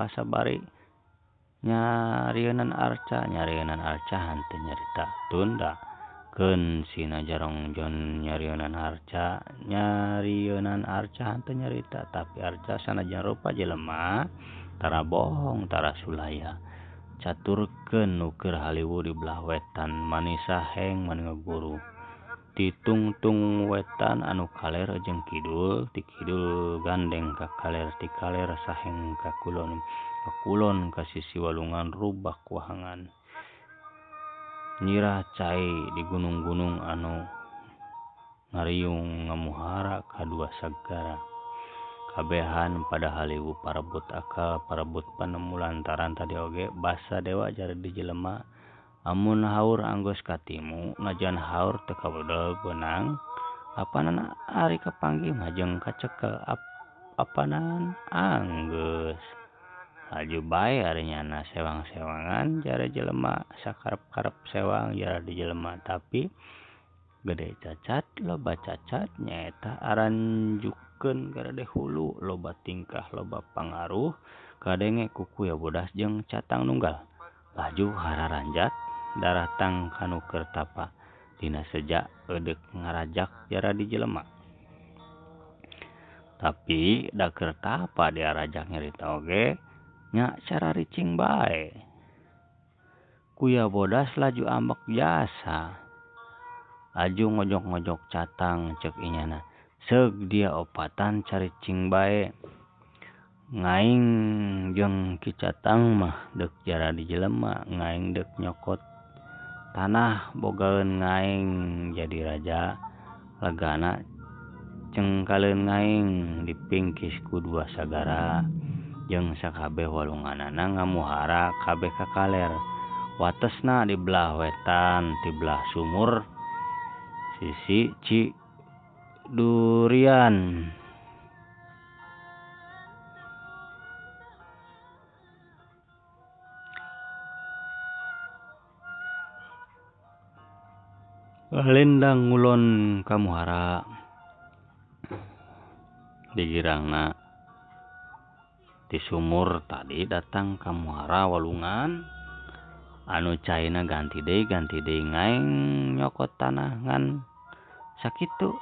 apa sabari nyarieun arca henteu nyarita tunda keun sina jarong jon nyarieun arca henteu nyarita tapi arca sanajan rupa jelema tara bohong tara sulaya caturkeun nu keur haliwuh di belah wetan manisa heng mani ngaguru ti tungtung wetan anu kaler jeung kidul ti kidul gandeng ka kaler ti kaler saheng ka kulon ka sisi walungan rubak wahangan nyirah cai di gunung-gunung anu ngariung ngamuhara kadua sagara kabehan pada haliwuh parebut akal parebut panemu lantaran tadi oge basa dewa jari di jelema amun haur anggos katimu najan haur teu kabodol beunang apanan ari kapanggih mah jeung kacekel apanan anggeus haju bae ari nyana sewang-sewangan jare jelema sakarep-karep sewang jara di jelema tapi gede cacat loba cacat nyaeta aranjukeun garade hulu loba tingkah loba pangaruh kadenge kuku ya bodas jeung catang nunggal laju hararanjat darah tang kanu keur tapa dina sejak eudek ngarajak jara di jelema tapi da keur tapa dia rajak nyarita oge nya cara ricing bae kuya bodas laju ambek jasa laju ngojok-ngojok catang ceuk inyana seug dia opatan caricing bae ngaing jeung ki catang mah deuk jara di jelema ngaing deuk nyokot tanah bogaeun ngaing jadi raja legana cengkaleun ngaing dipingkis ku dua sagara jeung sakabeh walunganana ngamuhara kabeh ka kaler watesna di belah wetan ti belah sumur sisi Cidurian lendang ngulon kamuhara digirangna ti sumur tadi datang kamuhara walungan anu caina ganti deui ngaing nyokot tanah ngan sakitu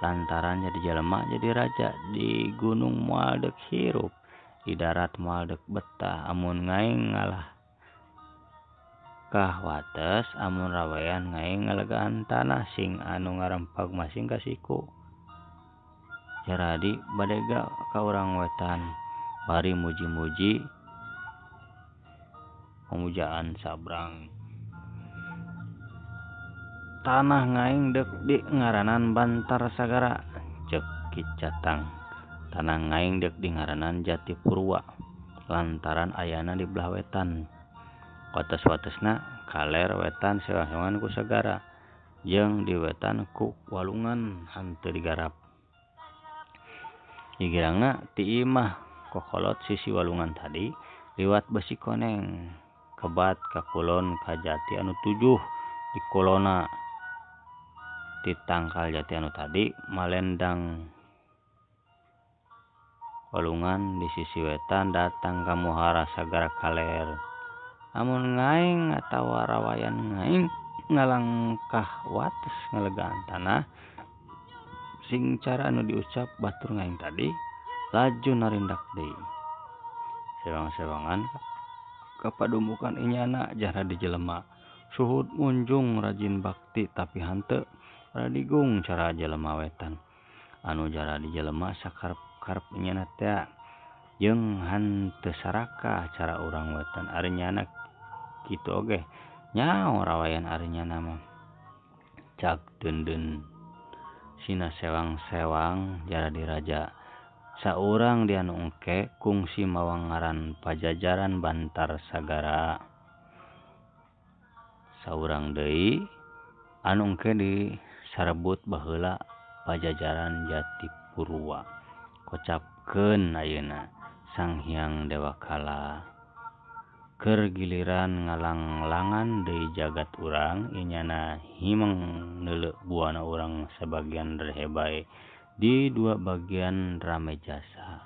lantaran jadi jelema jadi raja di gunung moal deuk hirup di darat moal deuk betah amun ngaing ngalah kah wates amun rawean ngaing ngalegaan tanah sing anu ngarempag masing ka siku jaradi badega ka urang wetan bari muji-muji pemujaan sabrang tanah ngaing deuk di ngaranan Bantar Sagara ceuk ki catang tanah ngaing deuk di ngaranan Jatipurwa lantaran ayana di belah wetan wates-watesna kaler wetan sewang-sewangan ku sagara jeung di wetan ku walungan henteu digarap digirangna ti imah kokolot sisi walungan tadi liwat besi koneng kebat ka kulon ka jati anu 7 di kolona ti tangkal jati anu tadi malendang walungan di sisi wetan datang kamuhara sagara kaler amun ngaing atawa rawayan ngaing ngalangkah wates ngalegaan tanah sing cara anu diucap batur ngaing tadi laju narindak deui sewang-sewangan kapadumukan inyana jara di jelema suhud munjung rajin bakti tapi henteu radigung cara jelema wetan anu jara di jelema sakarep-karep inyana teh jeung henteu sarakah cara urang wetan ari nyana kitu oge nyaho rawayan ari nyana mah cak deundeun sina sewang-sewang jara di raja saurang di anu engke kungsi mawang ngaran Pajajaran Bantar Sagara saurang deui anu engke di sarebut baheula Pajajaran Jatipurwa kocapkeun ayeuna Sang Hyang Dewakala keur giliran ngalang-langan deui jagat urang inyana himeng neuleuh buana urang sebagian rehe bae di dua bagian rame jasa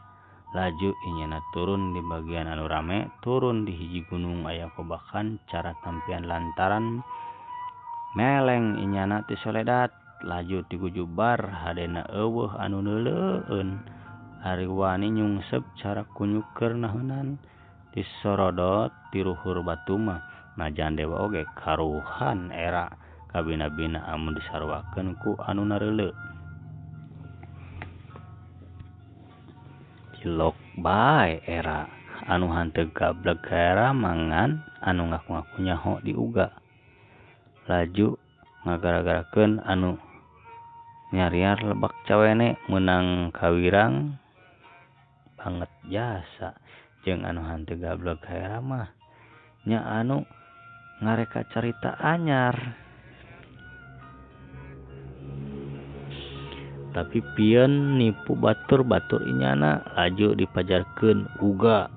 Laju inyana turun di bagian anu rame, turun di hiji gunung aya kobakan cara tampian lantaran meleng inyana ti soledat. Laju ti gujubar hadena eueuh anu neuleueun. Ari wani nyungsep cara kunyuker nahunan disorodot ti ruhur batu mah. Najan dewa oge karuhan era kabina-bina amun disarwakeun ku anu nareuleu. Cilok bae era anu hanteu gablek era mangan anu ngaku-ngaku nyaho di uga. Laju ngagara-garakeun anu nyariar lebak cawene meunang kawirang banget jasa jeung anu hanteu gablek era mah nya anu ngareka carita anyar. Tapi pieun nipu batur-batur inyana laju dipajarkeun uga.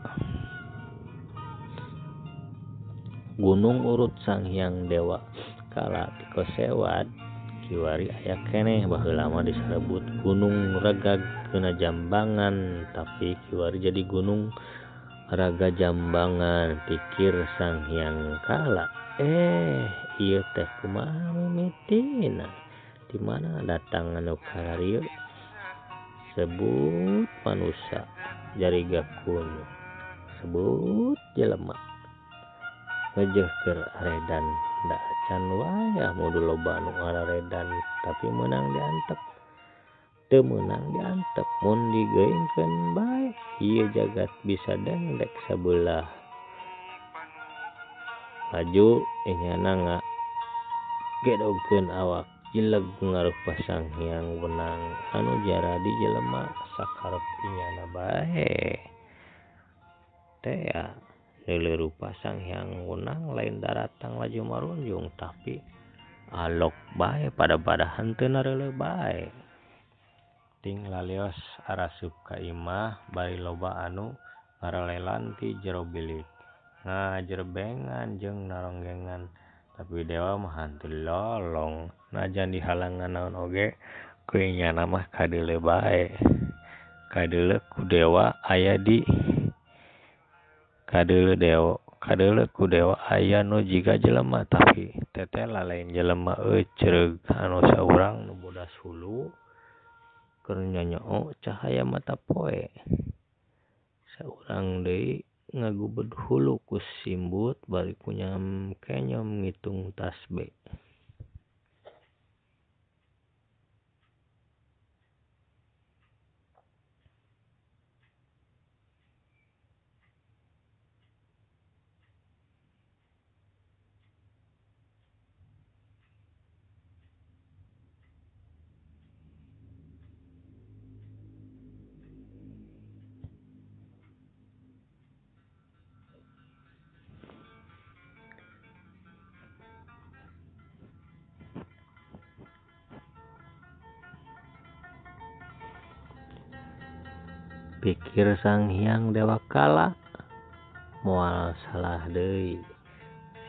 Gunung urut Sang Hyang Dewa Kala ti Kosewad kiwari aya keneh baheula mah disebut Gunung Regag Keuna Jambangan tapi kiwari jadi Gunung Raga Jambangan pikir Sang Hyang Kala. Ieu teh kumaha mimitina? Di mana datang anu kararieu sebut manusia jariga kuno sebut jelema ngejeuhkeun aredan da can wayah mudu loba anu araredan tapi meunang diantep teu meunang diantep mun digeuingkeun bae ieu jagat bisa dengdek sabelah. Laju inyana ngagedogkeun awak jileg ngarupa Sang Hyang Wenang anu jara di jelema sakarep inyana bae. Teh rupa Sang Hyang Wenang lain daratang laju marunjung tapi alok bae pada henteu nareuleu bae. Ting lalios arasup ka imah bari loba anu ngarelelan ti jero bilik ngajerbengan jeung naronggengan. Tapi dewa mah hanteu lolong najan dihalangan naon oge ku inyana mah kadeuleu bae. Kadeuleu ku dewa aya di kadeuleu ku dewa aya nu jiga jelema tapi teteh lalain jelema ceureug anu saurang nu bodas hulu keur nyonyoo cahaya mata poe. Saurang deui ngagubed hulu ku simbut bari ku kenyom ngitung tasbih. Pikir Sang Hyang Dewa Kala moal salah deui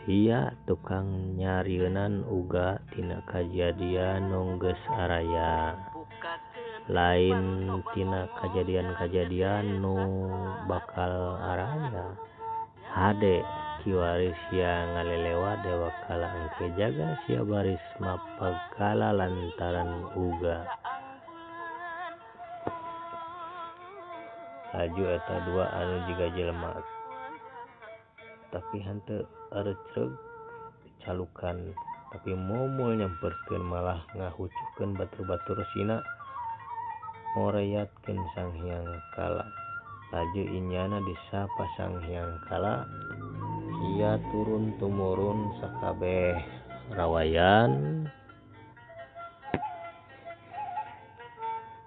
sia tukang nyarieun uga tina kajadian nu geus araya lain tina kajadian-kajadian nu bakal araya. Hade kiwari sia ngalelewa Dewa Kala engke jaga sia baris mapag kala lantaran uga. Laju eta dua anu jiga jelema tapi henteu areucreug dicalukan tapi momol nyamperkeun malah ngahucukeun batur-batur sina ngoreayatkeun Sang Hyang Kala. Laju inyana disapa Sang Hyang Kala sia turun tumurun sakabeh rawayan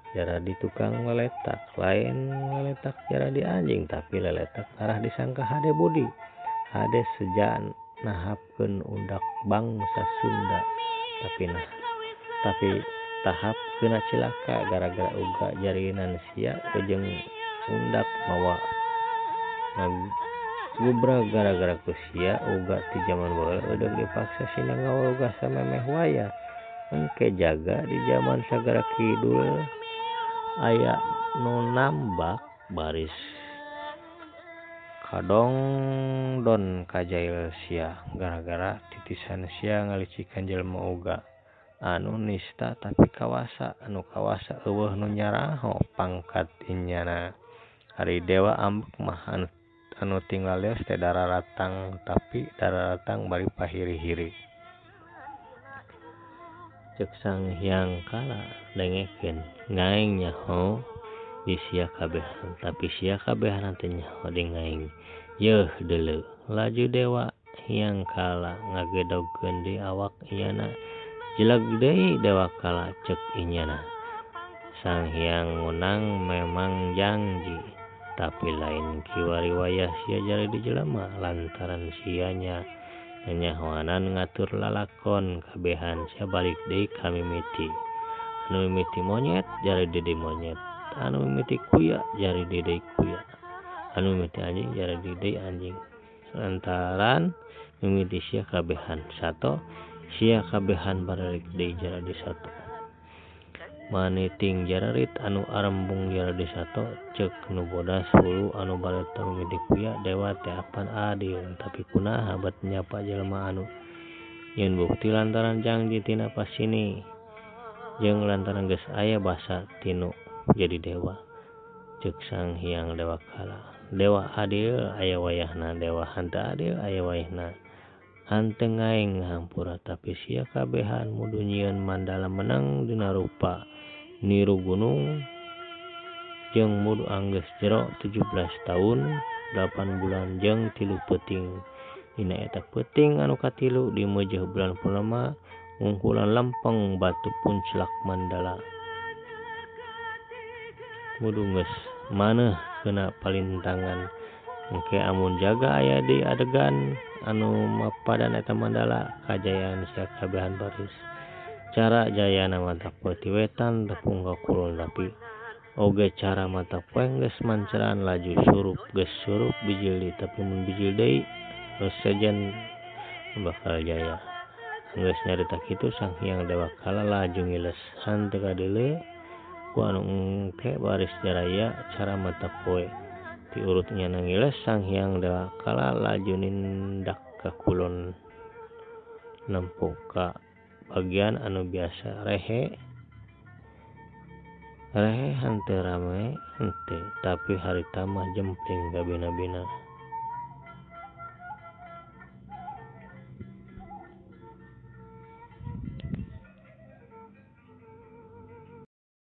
jara di tukang leletak lain leletak jara di anjing tapi leletak arah disangka hade budi hade sejan nahapkeun undak bangsa Sunda tapi tahap kena cilaka gara-gara uga jarinan sia jeung undak mawa ngagubra gara-gara ku sia uga ti zaman baheula udah dipaksa sina ngawuga samemeh waya engke jaga di zaman Sagara Kidul aya nu nambak baris kadong don kajail sia gara-gara titisan sia ngalicikan jelema oga anu nista tapi kawasa anu kawasa eueuh nu nyaraho pangkat inyana hari dewa ambek mah anu tinggal leos teh dararatang tapi dararatang bari pahiri-hiri cek Sang Hyang Kala dengekeun ngaing nyaho di sia kabehan tapi sia kabehan teh nyaho di ngaing yeuh deuleu laju dewa Hyang Kala ngagedogkeun di awak inyana jelag deui dewa Kala cek inyana Sang Hyang Ngunang memang janji tapi lain kiwari wayah sia jari di jelema lantaran sianya nyanyahoanan ngatur lalakon kabehan sia balik deui ka mimiti anu mimiti monyet jari di monyet anu mimiti kuya jari di kuya anu mimiti anjing jari di anjing lantaran mimiti sia kabehan sato sia kabehan balik deui jari di sato maniting jararit anu arembung jara di sato cek nu bodas hulu anu baleta mimiti kuya dewa teh apan adil tapi kunaha bat nyapa jelema anu yeun bukti lantaran janji tina pasini jeung lantaran geus aya basa tinu jadi dewa cek Sang Hyang Dewa Kala dewa adil aya wayahna dewa henteu adil aya wayahna henteu ngaing hampura tapi sia kabehan mudu nyieun mandala menang dina rupa niru gunung jeung mudu anggeus jero 17 tahun 8 bulan jeung 3 peuting dina eta peuting anu katilu di meujeuh bulan purnama ngungkulan lempeng batu punclak mandala mudu geus maneh keuna palintangan engke amun jaga aya di adegan anu mapadan eta mandala kajayaan sia kabehan baris cara jayana mata poe ti wetan tepung ka kulon tapi oge cara mata poe geus mancaran laju surup geus surup bijil deui tapi mun bijil deui geus sejen bakal jaya geus nyarita kitu Sang Hyang Dewa Kala laju ngiles henteu kadeuleu ku anu engke baris jaraya cara mata poe ti urut nyana ngiles Sang Hyang Dewa Kala laju nindak ka kulon nempo ka bagian anu biasa rehe henteu rame henteu tapi harita mah jempling gabina-bina